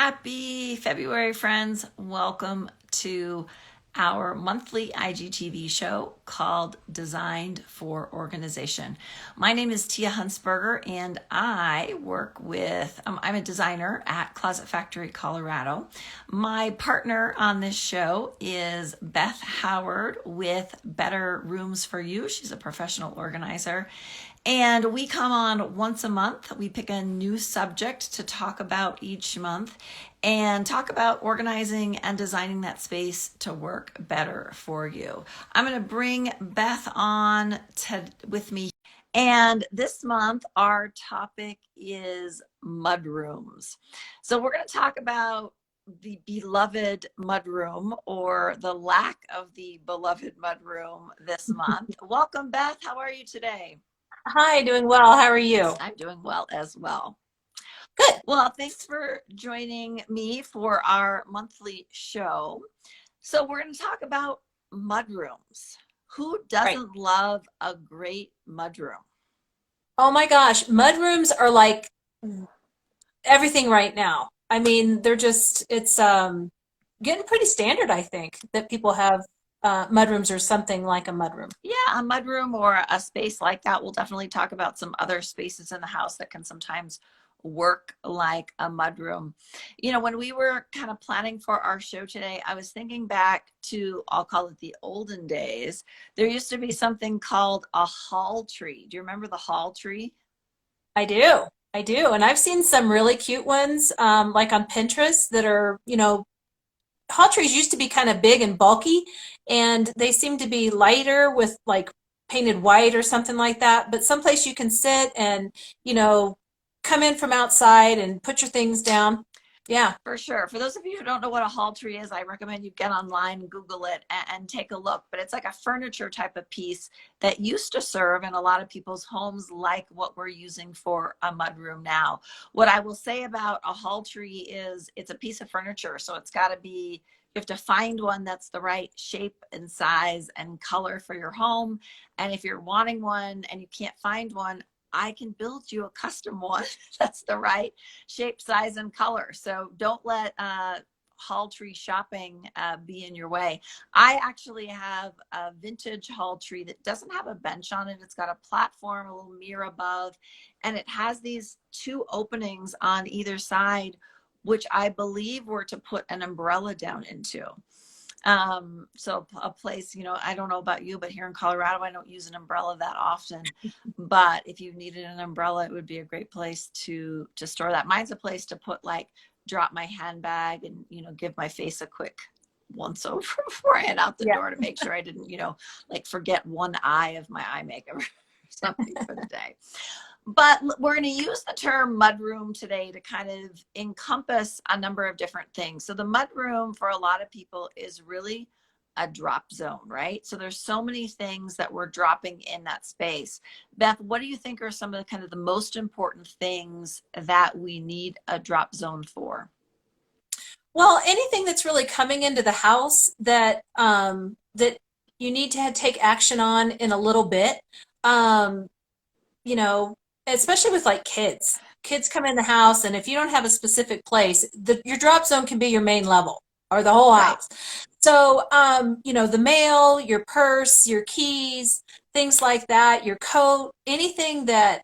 Happy February, friends. Welcome to our monthly IGTV show called Designed for Organization. My name is Tia Hunsperger, and I work with, I'm a designer at Closet Factory, Colorado. My partner on this show is Beth Howard with Better Rooms for You. She's a professional organizer. And we come on once a month. We pick a new subject to talk about each month and talk about organizing and designing that space to work better for you. I'm going to bring Beth on with me. And this month, our topic is mudrooms. So we're going to talk about the beloved mudroom or the lack of the beloved mudroom this month. Welcome, Beth. How are you today? Hi, doing well. How are you? I'm doing well as well. Good. Well, thanks for joining me for our monthly show. So we're going to talk about mudrooms. Who Right. doesn't love a great mudroom? Oh my gosh, mudrooms are like everything right now. I mean, it's getting pretty standard, I think, that people have mudrooms or something like a mudroom. Yeah, a mudroom or a space like that. We'll definitely talk about some other spaces in the house that can sometimes work like a mudroom. You know, when we were kind of planning for our show today, I was thinking back to, I'll call it the olden days. There used to be something called a hall tree. Do you remember the hall tree? I do. I do. And I've seen some really cute ones, like on Pinterest that are, tall trees used to be kind of big and bulky, and they seem to be lighter with like painted white or something like that. But someplace you can sit and, you know, come in from outside and put your things down. Yeah. For sure. For those of you who don't know what a hall tree is, I recommend you get online, Google it, and take a look. But it's like a furniture type of piece that used to serve in a lot of people's homes, like what we're using for a mudroom now. What I will say about a hall tree is it's a piece of furniture. So it's got to be, you have to find one that's the right shape and size and color for your home. And if you're wanting one and you can't find one, I can build you a custom one that's the right shape, size, and color. So don't let hall tree shopping be in your way. I actually have a vintage hall tree that doesn't have a bench on it. It's got a platform, a little mirror above, and it has these two openings on either side, which I believe were to put an umbrella down into. So a place, you know, I don't know about you, but here in Colorado, I don't use an umbrella that often. But if you needed an umbrella, it would be a great place to store that. Mine's a place to put, like, drop my handbag and, you know, give my face a quick once over before I head out the Yeah. door to make sure I didn't, you know, like forget one eye of my eye makeup or something for the day. But we're going to use the term mudroom today to kind of encompass a number of different things. So the mudroom for a lot of people is really a drop zone, right? So there's so many things that we're dropping in that space. Beth, what do you think are some of the kind of the most important things that we need a drop zone for? Well, anything that's really coming into the house that you need to take action on in a little bit. Um, you know, especially with like kids. Kids come in the house, and if you don't have a specific place, your drop zone can be your main level or the whole Right. house. So, the mail, your purse, your keys, things like that, your coat, anything that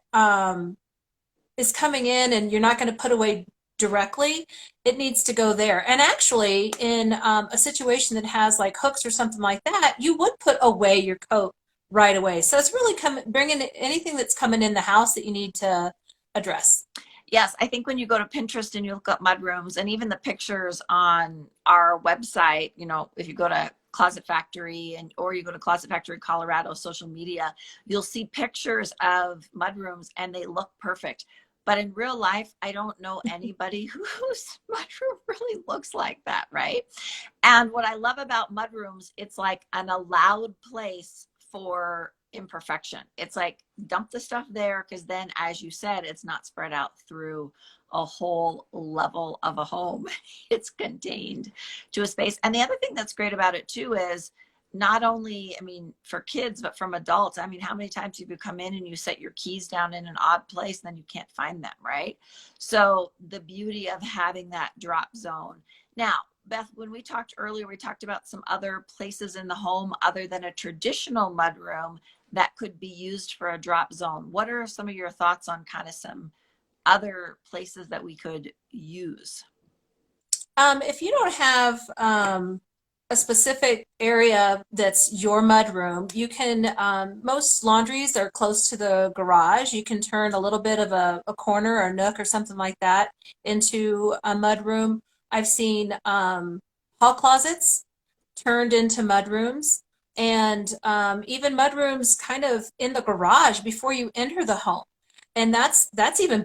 is coming in and you're not going to put away directly, it needs to go there. And actually, in a situation that has like hooks or something like that, you would put away your coat right away. So it's really bringing anything that's coming in the house that you need to address. Yes, I think when you go to Pinterest and you look up mudrooms and even the pictures on our website, you know, if you go to Closet Factory or you go to Closet Factory Colorado social media, you'll see pictures of mudrooms and they look perfect. But in real life, I don't know anybody whose mudroom really looks like that, right? And what I love about mudrooms, it's like an allowed place for imperfection. It's like dump the stuff there because then, as you said, it's not spread out through a whole level of a home. It's contained to a space. And the other thing that's great about it too is not only, I mean, for kids, but from adults. I mean, how many times have you come in and you set your keys down in an odd place and then you can't find them, right? So the beauty of having that drop zone. Now, Beth, when we talked earlier, we talked about some other places in the home other than a traditional mudroom that could be used for a drop zone. What are some of your thoughts on kind of some other places that we could use? If you don't have a specific area that's your mudroom, you can, most laundries are close to the garage. You can turn a little bit of a corner or a nook or something like that into a mudroom. I've seen hall closets turned into mudrooms, and even mudrooms kind of in the garage before you enter the home. And that's even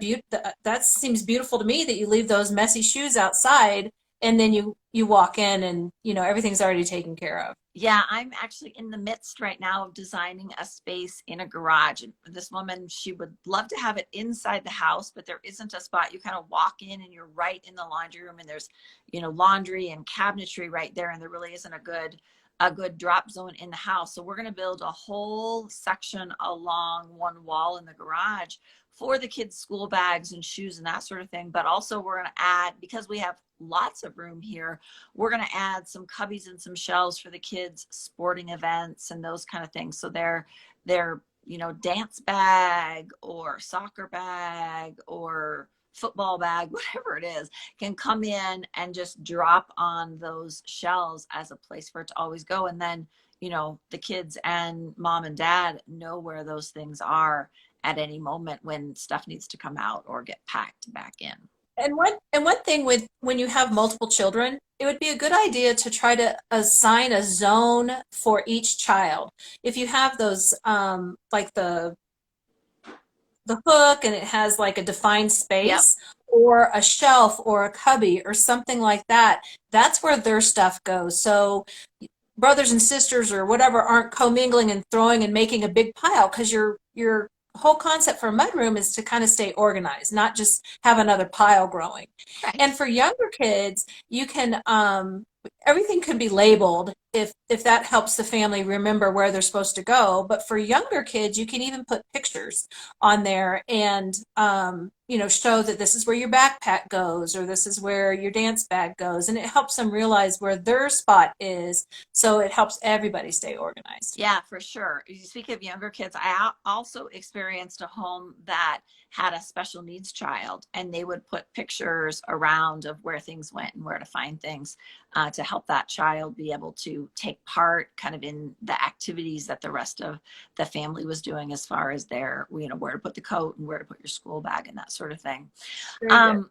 that seems beautiful to me, that you leave those messy shoes outside and then you walk in and everything's already taken care of. Yeah, I'm actually in the midst right now of designing a space in a garage. And this woman, she would love to have it inside the house, but there isn't a spot. You kind of walk in and you're right in the laundry room, and there's, laundry and cabinetry right there, and there really isn't a good drop zone in the house. So we're going to build a whole section along one wall in the garage for the kids' school bags and shoes and that sort of thing. But also we're going to add, because we have lots of room here, we're going to add some cubbies and some shelves for the kids' sporting events and those kind of things. So their dance bag or soccer bag or football bag, whatever it is, can come in and just drop on those shelves as a place for it to always go. And then, the kids and mom and dad know where those things are at any moment when stuff needs to come out or get packed back in. And one thing with when you have multiple children, it would be a good idea to try to assign a zone for each child. If you have those like the hook and it has like a defined Yep. space, or a shelf or a cubby or something like that, that's where their stuff goes. So brothers and sisters or whatever aren't commingling and throwing and making a big pile, because your whole concept for a mudroom is to kind of stay organized, not just have another pile growing. Right. And for younger kids, you can everything can be labeled if that helps the family remember where they're supposed to go. But for younger kids, you can even put pictures on there and show that this is where your backpack goes, or this is where your dance bag goes, and it helps them realize where their spot is, so it helps everybody stay organized. Yeah, for sure. You speak of younger kids. I also experienced a home that had a special needs child, and they would put pictures around of where things went and where to find things to help that child be able to take part kind of in the activities that the rest of the family was doing, as far as their, where to put the coat and where to put your school bag and that sort of thing. Very good. Um,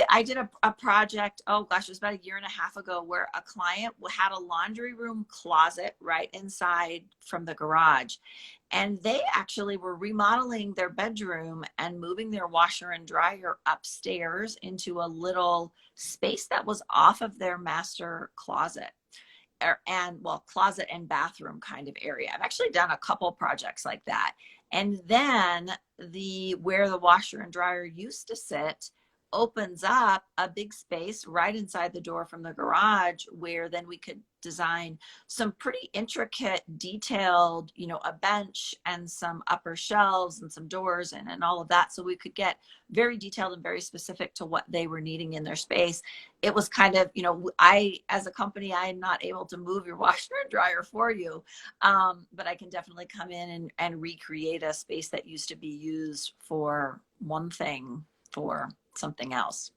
I did a project, oh gosh, it was about a year and a half ago, where a client had a laundry room closet right inside from the garage, and they actually were remodeling their bedroom and moving their washer and dryer upstairs into a little space that was off of their master closet, and well, closet and bathroom kind of area. I've actually done a couple projects like that. And then where the washer and dryer used to sit opens up a big space right inside the door from the garage, where then we could design some pretty intricate, detailed, a bench and some upper shelves and some doors and all of that. So we could get very detailed and very specific to what they were needing in their space. It was kind of, as a company, I am not able to move your washer and dryer for you. But I can definitely come in and recreate a space that used to be used for one thing for something else.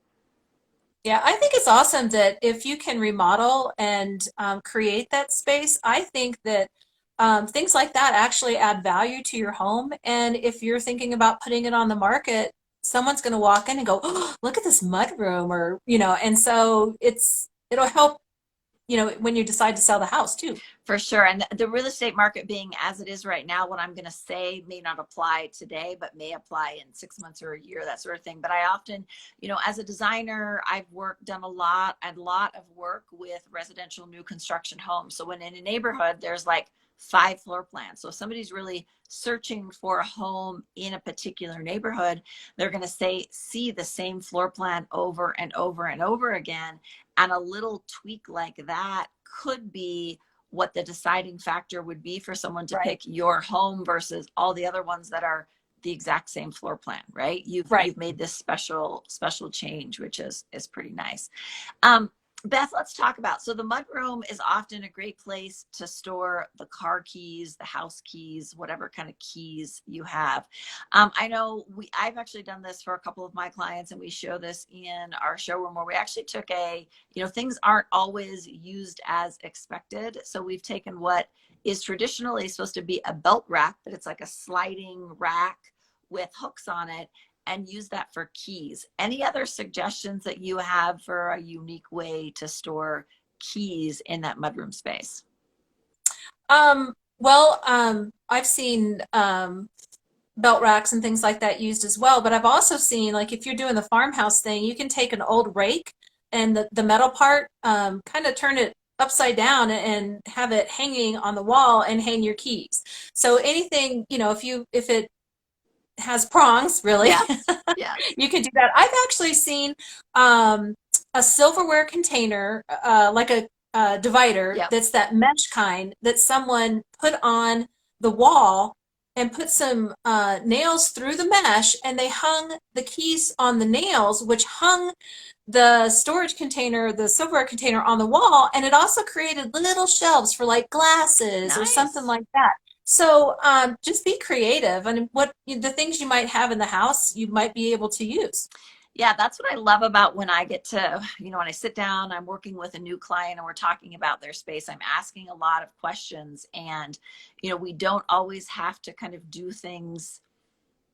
Yeah, I think it's awesome that if you can remodel and create that space. I think that things like that actually add value to your home. And if you're thinking about putting it on the market, someone's going to walk in and go, "Oh, look at this mud room," or and so it'll help when you decide to sell the house too. For sure. And the real estate market being as it is right now, what I'm going to say may not apply today, but may apply in 6 months or a year, that sort of thing. But I often, as a designer, I've done a lot of work with residential new construction homes. So when in a neighborhood, there's like 5 floor plans. So if somebody's really searching for a home in a particular neighborhood, they're going to see the same floor plan over and over and over again. And a little tweak like that could be what the deciding factor would be for someone to Right. pick your home versus all the other ones that are the exact same floor plan, right? Right. You've made this special change, which is pretty nice. Um, Beth, let's talk about, so the mudroom is often a great place to store the car keys, the house keys, whatever kind of keys you have. I know I've actually done this for a couple of my clients, and we show this in our showroom where we actually took things aren't always used as expected. So we've taken what is traditionally supposed to be a belt rack, but it's like a sliding rack with hooks on it, and use that for keys. Any other suggestions that you have for a unique way to store keys in that mudroom space? I've seen belt racks and things like that used as well, but I've also seen, like, if you're doing the farmhouse thing, you can take an old rake and the metal part, kind of turn it upside down and have it hanging on the wall and hang your keys. So anything, if it has prongs, really, Yes, yes. you can do that. I've actually seen um, a silverware container, like a divider Yep. that's that mesh kind that someone put on the wall and put some nails through the mesh, and they hung the keys on the nails, which hung the storage container, the silverware container on the wall, and it also created little shelves for like glasses or something Nice. like that. So just be creative, and what the things you might have in the house, you might be able to use. Yeah, that's what I love about when I get to, when I sit down, I'm working with a new client and we're talking about their space, I'm asking a lot of questions. And, we don't always have to kind of do things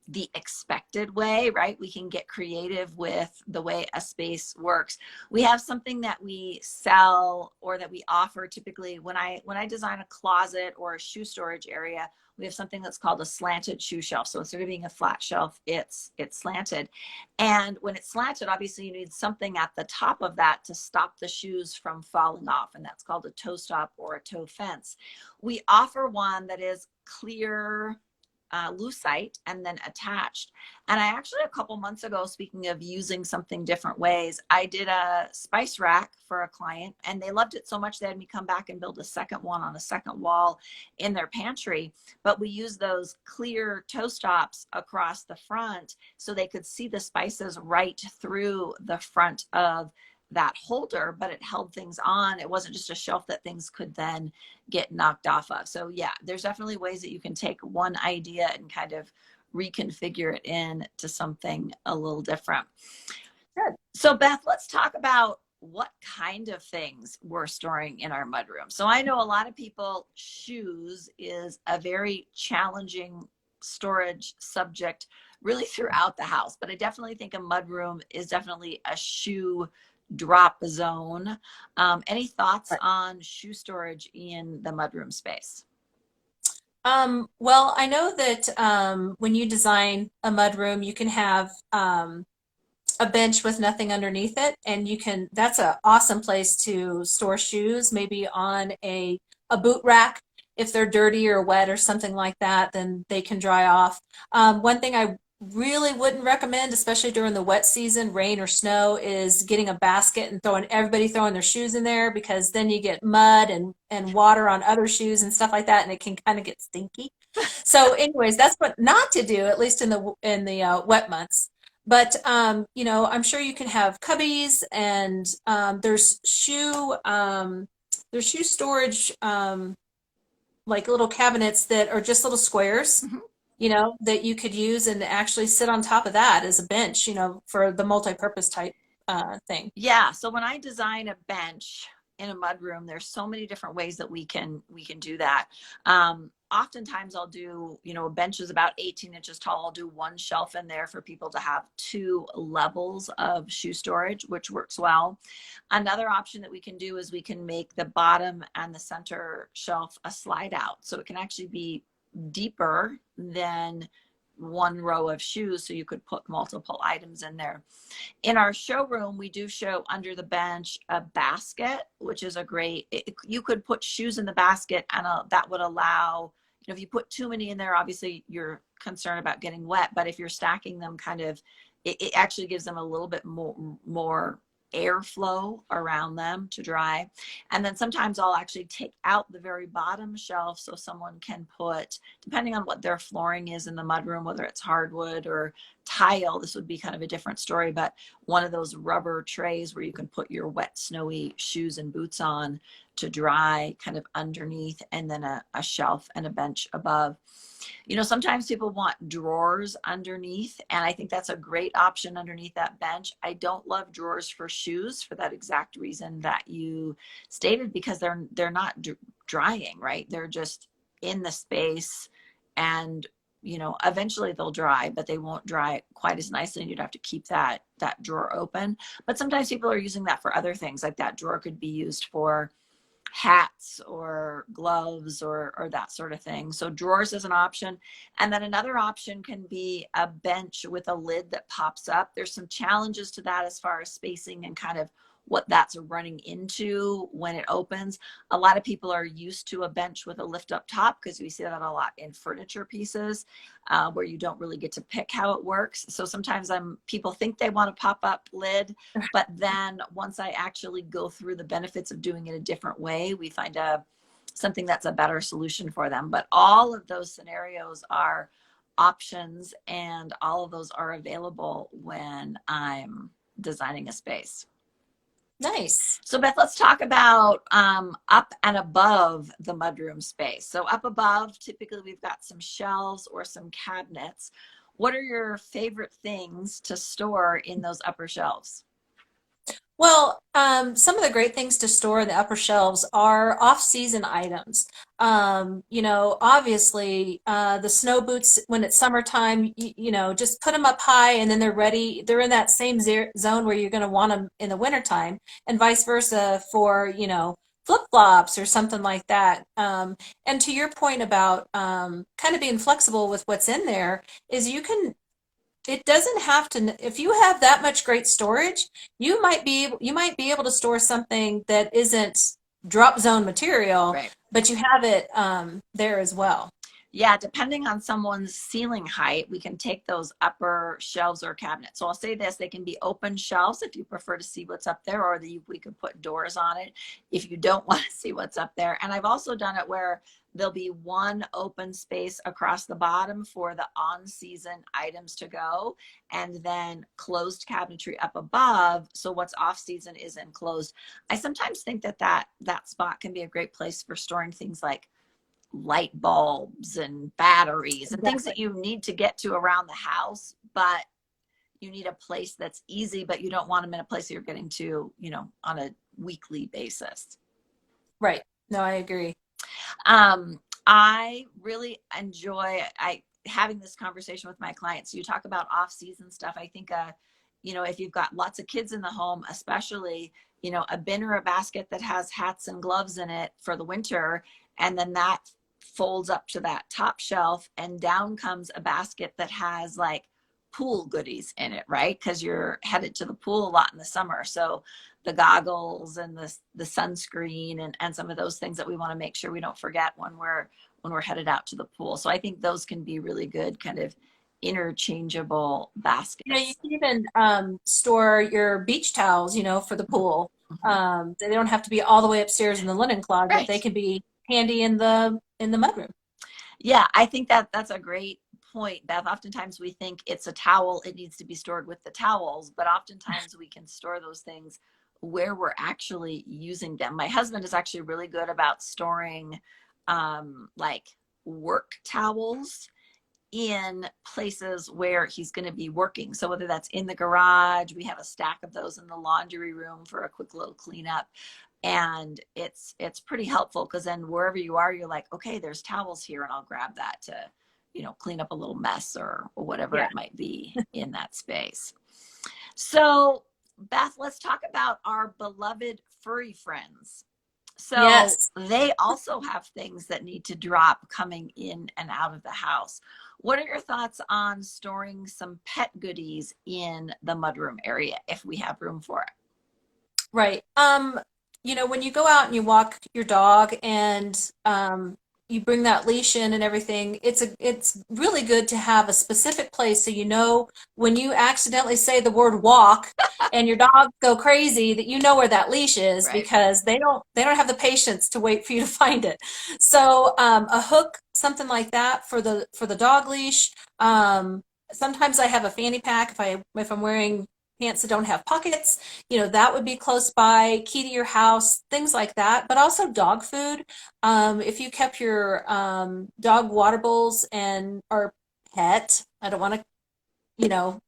the expected way, right? We can get creative with the way a space works. We have something that we sell or that we offer typically when I design a closet or a shoe storage area. We have something that's called a slanted shoe shelf. So instead of being a flat shelf, it's slanted. And when it's slanted, obviously you need something at the top of that to stop the shoes from falling off. And that's called a toe stop or a toe fence. We offer one that is clear, lucite and then attached. And I actually, a couple months ago, speaking of using something different ways, I did a spice rack for a client and they loved it so much they had me come back and build a second one on a second wall in their pantry. But we used those clear toe stops across the front so they could see the spices right through the front of that holder, but it held things on. It wasn't just a shelf that things could then get knocked off of. So yeah, there's definitely ways that you can take one idea and kind of reconfigure it into something a little different. Good. So Beth, let's talk about what kind of things we're storing in our mudroom. So I know a lot of people, shoes is a very challenging storage subject really throughout the house, but I definitely think a mudroom is definitely a shoe drop zone. Any thoughts Right. on shoe storage in the mudroom space? Well, I know that when you design a mudroom, you can have a bench with nothing underneath it, and that's an awesome place to store shoes, maybe on a boot rack. If they're dirty or wet or something like that, then they can dry off. One thing I really wouldn't recommend, especially during the wet season, rain or snow, is getting a basket and everybody throwing their shoes in there, because then you get mud and water on other shoes and stuff like that, and it can kind of get stinky. So anyways, that's what not to do, at least in the wet months. But I'm sure you can have cubbies, and there's shoe storage, like little cabinets that are just little squares, Mhm. that you could use and actually sit on top of that as a bench, for the multi-purpose type thing. Yeah. So when I design a bench in a mudroom, there's so many different ways that we can do that. Oftentimes I'll do, a bench is about 18 inches tall. I'll do one shelf in there for people to have two levels of shoe storage, which works well. Another option that we can do is we can make the bottom and the center shelf a slide out. So it can actually be deeper than one row of shoes. So you could put multiple items in there. In our showroom, we do show under the bench a basket, which is you could put shoes in the basket, and that would allow, if you put too many in there, obviously you're concerned about getting wet, but if you're stacking them it actually gives them a little bit more airflow around them to dry. And then sometimes I'll actually take out the very bottom shelf so someone can put, depending on what their flooring is in the mudroom, whether it's hardwood or tile, this would be kind of a different story, but one of those rubber trays where you can put your wet, snowy shoes and boots on to dry kind of underneath, and then a shelf and a bench above. You know, sometimes people want drawers underneath, and I think that's a great option underneath that bench. I don't love drawers for shoes for that exact reason that you stated, because they're not drying, right? They're just in the space, and you know, eventually they'll dry, but they won't dry quite as nicely, and you'd have to keep that drawer open. But sometimes people are using that for other things, like that drawer could be used for hats or gloves or that sort of thing. So drawers is an option. And then another option can be a bench with a lid that pops up. There's some challenges to that as far as spacing and kind of what that's running into when it opens. A lot of people are used to a bench with a lift up top, because we see that a lot in furniture pieces where you don't really get to pick how it works. So sometimes people think they want a pop up lid, but then once I actually go through the benefits of doing it a different way, we find something that's a better solution for them. But all of those scenarios are options, and all of those are available when I'm designing a space. Nice. So Beth, let's talk about up and above the mudroom space. So up above, typically we've got some shelves or some cabinets. What are your favorite things to store in those upper shelves? Well, some of the great things to store in the upper shelves are off-season items. Obviously, the snow boots when it's summertime, just put them up high and then they're ready. They're in that same zone where you're going to want them in the wintertime, and vice versa for, flip-flops or something like that. And to your point about kind of being flexible with what's in there, is it doesn't have to, if you have that much great storage, you might be able to store something that isn't drop zone material, Right. but you have it there as well. Yeah, depending on someone's ceiling height, we can take those upper shelves or cabinets. So I'll say this, they can be open shelves if you prefer to see what's up there, or we could put doors on it if you don't want to see what's up there. And I've also done it where there'll be one open space across the bottom for the on-season items to go, and then closed cabinetry up above, so what's off-season is enclosed. I sometimes think that spot can be a great place for storing things like light bulbs and batteries and things Exactly. that you need to get to around the house, but you need a place that's easy, but you don't want them in a place that you're getting to, on a weekly basis. Right. No, I agree. I really enjoy having this conversation with my clients. You talk about off-season stuff. I think, if you've got lots of kids in the home, especially, a bin or a basket that has hats and gloves in it for the winter, and then that folds up to that top shelf, and down comes a basket that has like pool goodies in it, right? Because you're headed to the pool a lot in the summer. So the goggles and the sunscreen and some of those things that we want to make sure we don't forget when we're headed out to the pool. So I think those can be really good kind of interchangeable You baskets. can even store your beach towels, for the pool. Mhm. They don't have to be all the way upstairs in the linen closet. They Right. can be handy in the mudroom. Yeah, I think that's a great point, Beth. Oftentimes we think it's a towel, it needs to be stored with the towels, but oftentimes we can store those things where we're actually using them. My husband is actually really good about storing like work towels in places where he's going to be working. So whether that's in the garage, we have a stack of those in the laundry room for a quick little cleanup. And it's pretty helpful, because then wherever you are, you're like, okay, there's towels here, and I'll grab that to, clean up a little mess or whatever Yeah. it might be in that space. So Beth, let's talk about our beloved furry friends. So Yes. they also have things that need to drop coming in and out of the house. What are your thoughts on storing some pet goodies in the mudroom area if we have room for it? Right. When you go out and you walk your dog and you bring that leash in and everything, it's really good to have a specific place so you know when you accidentally say the word walk and your dogs go crazy that you know where that leash is Right. because they don't have the patience to wait for you to find it. So a hook, something like that for the dog leash. Sometimes I have a fanny pack if I'm wearing pants that don't have pockets, that would be close by, key to your house, things like that, but also dog food. If you kept your dog water bowls and or pet, I don't want to, you know,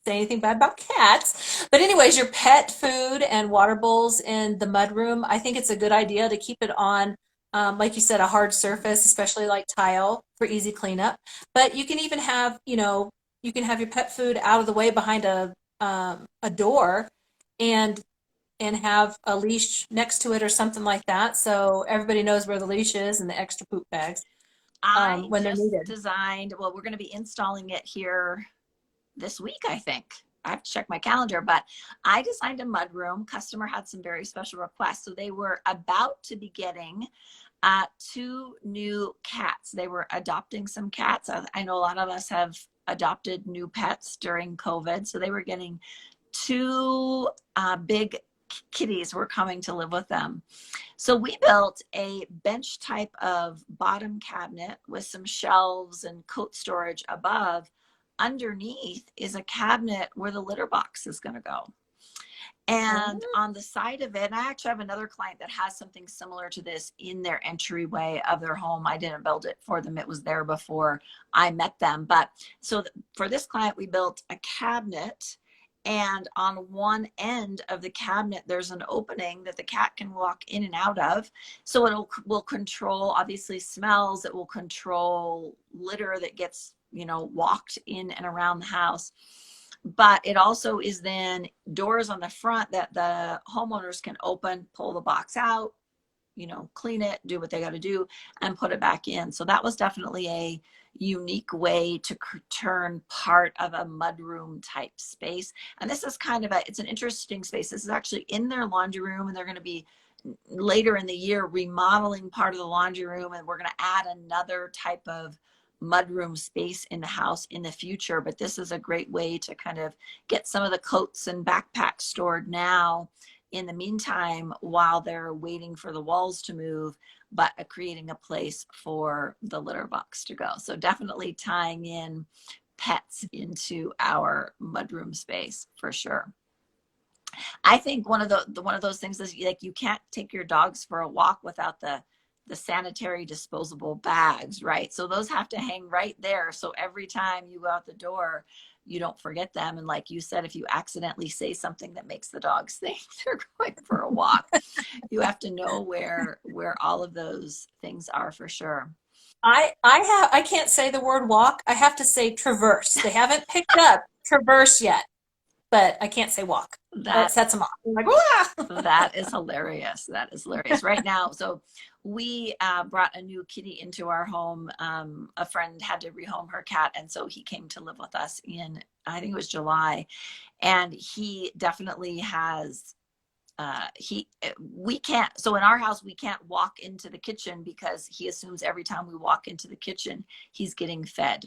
say anything bad about cats, but anyways, your pet food and water bowls in the mudroom, I think it's a good idea to keep it on, like you said, a hard surface, especially like tile for easy cleanup. But you can even have, you can have your pet food out of the way behind a door, and have a leash next to it or something like that, so everybody knows where the leash is and the extra poop bags I when they're just needed. designed, well, we're going to be installing it here this week, I think. I have to check my calendar, but I designed a mudroom. Customer had some very special requests. So they were about to be getting two new cats. They were adopting some cats. I know a lot of us have adopted new pets during COVID. So they were getting two big kitties were coming to live with them. So we built a bench type of bottom cabinet with some shelves and coat storage above. Underneath is a cabinet where the litter box is going to go. And Oh. on the side of it, I actually have another client that has something similar to this in their entryway of their home. I didn't build it for them. It was there before I met them. But so for this client, we built a cabinet. And on one end of the cabinet, there's an opening that the cat can walk in and out of. So will control, obviously, smells. It will control litter that gets, walked in and around the house. But it also is then doors on the front that the homeowners can open, pull the box out, clean it, do what they got to do, and put it back in. So that was definitely a unique way to turn part of a mudroom type space. And this is it's an interesting space. This is actually in their laundry room, and they're going to be later in the year remodeling part of the laundry room, and we're going to add another type of mudroom space in the house in the future. But this is a great way to kind of get some of the coats and backpacks stored now in the meantime while they're waiting for the walls to move, but creating a place for the litter box to go. So definitely tying in pets into our mudroom space for sure. I think one of those things is like you can't take your dogs for a walk without the sanitary disposable bags, right? So those have to hang right there. So every time you go out the door, you don't forget them. And like you said, if you accidentally say something that makes the dogs think they're going for a walk, you have to know where all of those things are for sure. I can't say the word walk. I have to say traverse. They haven't picked up traverse yet, but I can't say walk. That That sets them off. I'm like, "Wah!" That is hilarious. That is hilarious. Right now, so we brought a new kitty into our home. A friend had to rehome her cat, and so he came to live with us in, I think it was July. And he definitely has, we can't, so in our house, we can't walk into the kitchen because he assumes every time we walk into the kitchen, he's getting fed.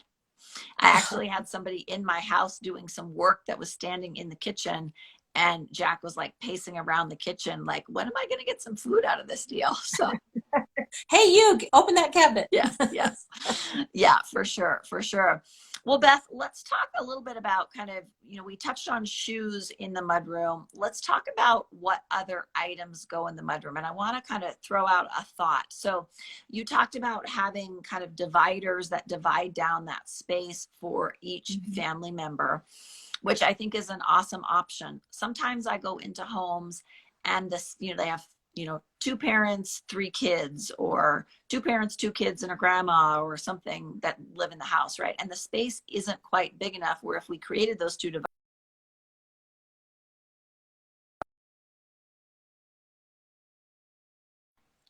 I actually had somebody in my house doing some work that was standing in the kitchen, and Jack was like pacing around the kitchen like, when am I going to get some food out of this deal? So Hey, you open that cabinet. yes, yes. Yeah, for sure, for sure. Well, Beth, let's talk a little bit about kind of, we touched on shoes in the mudroom. Let's talk about what other items go in the mudroom. And I want to kind of throw out a thought. So you talked about having kind of dividers that divide down that space for each family member, which I think is an awesome option. Sometimes I go into homes and they have, two parents, three kids, or two parents, two kids, and a grandma or something that live in the house, right? And the space isn't quite big enough where if we created those two dividers,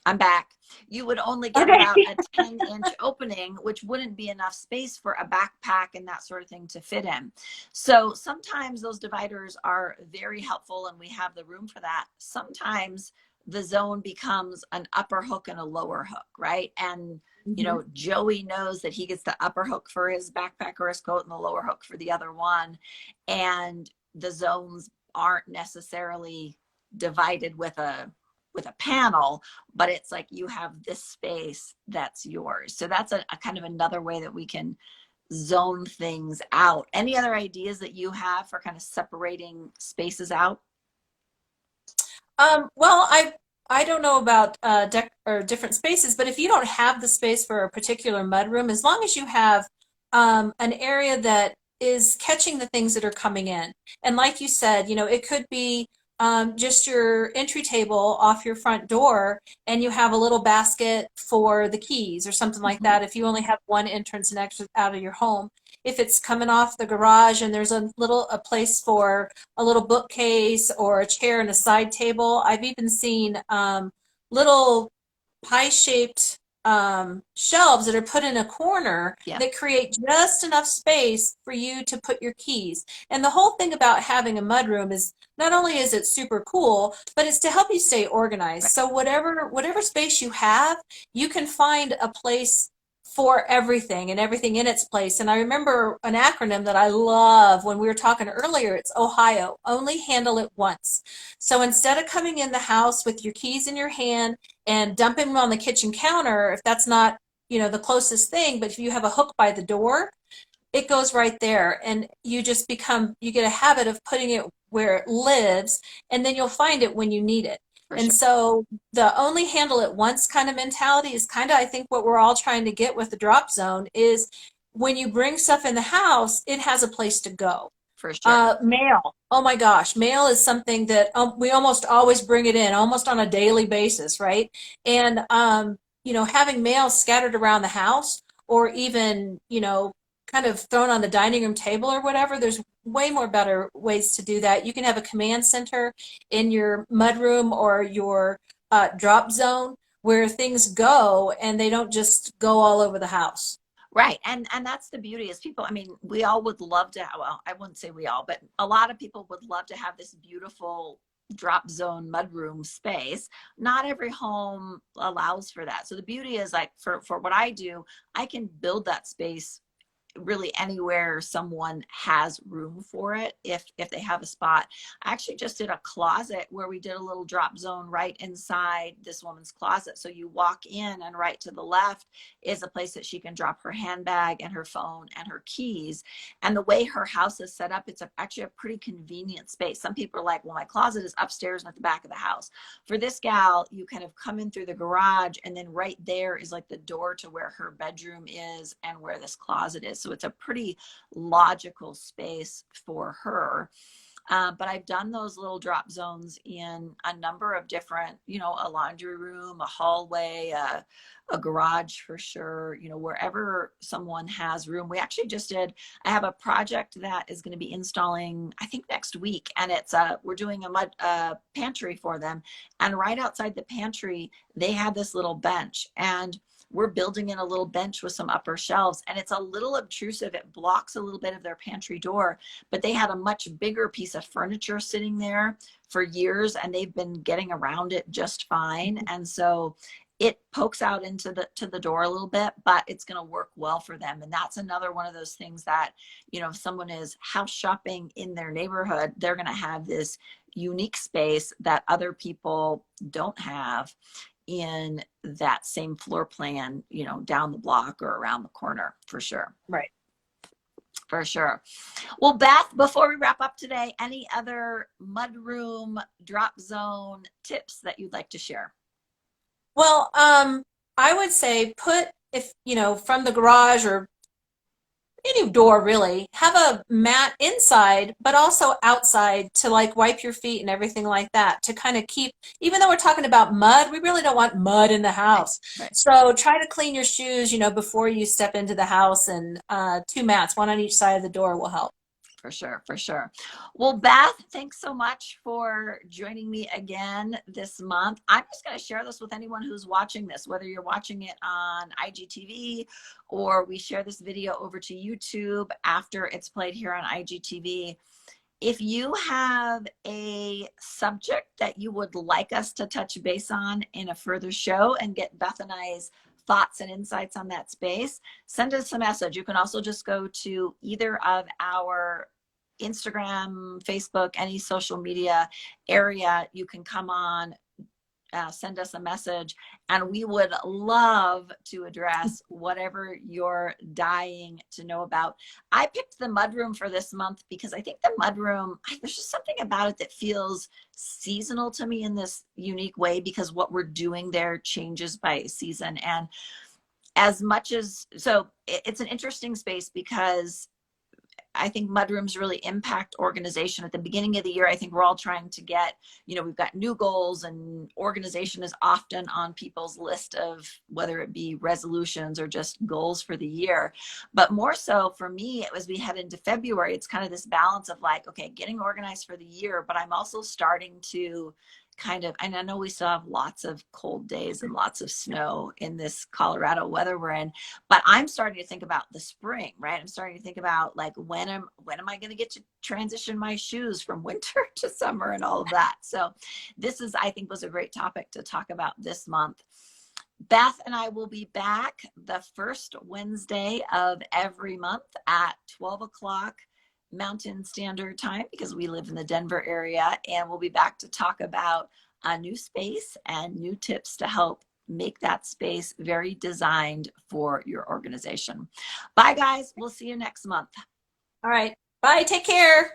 I'm back. You would only get Okay. about a 10-inch opening, which wouldn't be enough space for a backpack and that sort of thing to fit in. So sometimes those dividers are very helpful and we have the room for that. Sometimes the zone becomes an upper hook and a lower hook, right? And you Mhm. know, Joey knows that he gets the upper hook for his backpack or his coat and the lower hook for the other one. And the zones aren't necessarily divided with a panel, but it's like you have this space that's yours. So that's a kind of another way that we can zone things out. Any other ideas that you have for kind of separating spaces out? Well, I don't know about dec or different spaces, but if you don't have the space for a particular mudroom, as long as you have an area that is catching the things that are coming in, and like you said, it could be just your entry table off your front door, and you have a little basket for the keys or something like Mhm. that. If you only have one entrance and exit out of your home, if it's coming off the garage and there's a place for a little bookcase or a chair and a side table. I've even seen little pie-shaped shelves that are put in a corner Yeah, that create just enough space for you to put your keys. And the whole thing about having a mudroom is not only is it super cool, but it's to help you stay organized. right. So whatever space you have, you can find a place for everything and everything in its place. And I remember an acronym that I love when we were talking earlier. It's Ohio, only handle it once. So instead of coming in the house with your keys in your hand and dumping them on the kitchen counter, if that's not, the closest thing, but if you have a hook by the door, it goes right there. And you get a habit of putting it where it lives, and then you'll find it when you need it. For And sure. so the only handle it once kind of mentality is kind of, I think, what we're all trying to get with the drop zone is when you bring stuff in the house, it has a place to go. For sure. Mail. Oh my gosh, mail is something that we almost always bring it in, almost on a daily basis, right? And having mail scattered around the house, or even kind of thrown on the dining room table or whatever. There's way more better ways to do that. You can have a command center in your mudroom or your drop zone where things go and they don't just go all over the house. Right. And that's the beauty is people, I mean, we all would love to, well, I wouldn't say we all, but a lot of people would love to have this beautiful drop zone mudroom space. Not every home allows for that. So the beauty is like for what I do, I can build that space really anywhere someone has room for it if they have a spot. I actually just did a closet where we did a little drop zone right inside this woman's closet. So you walk in and right to the left is a place that she can drop her handbag and her phone and her keys. And the way her house is set up, it's actually a pretty convenient space. Some people are like, well, my closet is upstairs and at the back of the house. For this gal, you kind of come in through the garage and then right there is like the door to where her bedroom is and where this closet is. So it's a pretty logical space for her. But I've done those little drop zones in a number of different, a laundry room, a hallway, a garage for sure, wherever someone has room. We actually just did, I have a project that is going to be installing, I think next week. And we're doing a pantry for them. And right outside the pantry, they had this little bench. And we're building in a little bench with some upper shelves, and it's a little obtrusive. It blocks a little bit of their pantry door, but they had a much bigger piece of furniture sitting there for years, and they've been getting around it just fine. And so it pokes out into the door a little bit, but it's going to work well for them. And that's another one of those things that, if someone is house shopping in their neighborhood, they're going to have this unique space that other people don't have in that same floor plan, down the block or around the corner, for sure. Right. For sure. Well, Beth, before we wrap up today, any other mudroom drop zone tips that you'd like to share? Well, I would say if, from the garage or any door really, have a mat inside, but also outside to like wipe your feet and everything like that to kind of keep, even though we're talking about mud, we really don't want mud in the Right, house. right. So try to clean your shoes, before you step into the house, and two mats, one on each side of the door will help. For sure, for sure. Well, Beth, thanks so much for joining me again this month. I'm just going to share this with anyone who's watching this, whether you're watching it on IGTV or we share this video over to YouTube after it's played here on IGTV. If you have a subject that you would like us to touch base on in a further show and get Beth and I's thoughts and insights on that space, send us a message. You can also just go to either of our Instagram, Facebook, any social media area. You can come on, send us a message, and we would love to address whatever you're dying to know about. I picked the mudroom for this month because I think the mudroom, there's just something about it that feels seasonal to me in this unique way, because what we're doing there changes by season. And as much as, so it's an interesting space because I think mudrooms really impact organization. At the beginning of the year, I think we're all trying to get, we've got new goals, and organization is often on people's list of whether it be resolutions or just goals for the year. But more so for me, as we head into February, it's kind of this balance of like, okay, getting organized for the year, but I'm also starting to kind of, and I know we still have lots of cold days and lots of snow in this Colorado weather we're in, but I'm starting to think about the spring, right? I'm starting to think about like, when am I going to get to transition my shoes from winter to summer and all of that. So this is, I think, was a great topic to talk about this month. Beth and I will be back the first Wednesday of every month at 12 o'clock Mountain Standard Time, because we live in the Denver area, and we'll be back to talk about a new space and new tips to help make that space very designed for your organization. Bye, guys. We'll see you next month. All right. Bye. Take care.